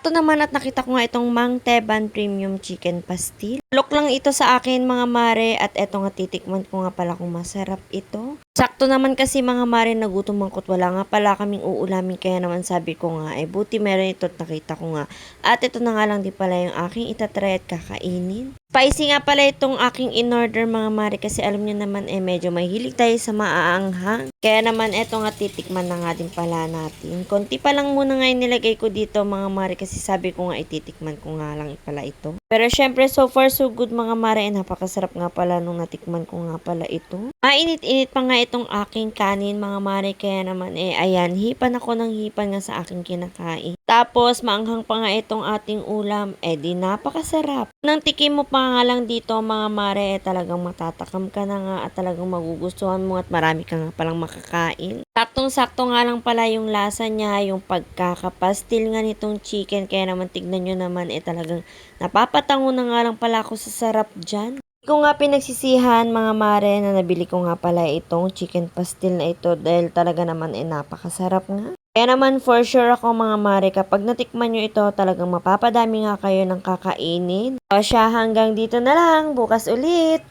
Sakto naman at nakita ko nga itong Mang Teban Premium Chicken Pastil. Look lang ito sa akin mga mare at eto nga titikman ko nga pala kung masarap ito. Sakto naman kasi mga mare nagutom mangkot wala nga pala kaming uulamin kaya naman sabi ko nga buti meron ito at nakita ko nga. At ito na nga lang din pala yung aking itatry at kakainin. Spicy nga pala itong aking in-order mga mare kasi alam niyo naman medyo mahilig tayo sa maaanghang. Kaya naman eto nga titikman na nga din pala natin. Konti pa lang muna nga nilagay ko dito mga mare kasi sabi ko nga ititikman ko nga lang pala ito. Pero syempre so far so good mga mare napakasarap nga pala nung natikman ko nga pala ito. Mainit-init pa nga itong aking kanin mga mare kaya naman ayan hipan ako ng hipan nga sa aking kinakain. Tapos maanghang pa nga itong ating ulam di napakasarap. Nang tikim mo pa nga lang dito mga mare talagang matatakam ka na nga at talagang magugustuhan mo at marami ka nga palang makakain. Saktong-sakto nga lang pala yung lasa niya, yung pagkakapastil nga nitong chicken kaya naman tignan nyo naman talagang napapatango na nga lang pala ako sa sarap dyan. Hindi ko nga pinagsisihan mga mare na nabili ko nga pala itong chicken pastil na ito dahil talaga naman napakasarap nga. Kaya naman for sure ako mga mare kapag natikman nyo ito talagang mapapadami nga kayo ng kakainin. O siya hanggang dito na lang, bukas ulit!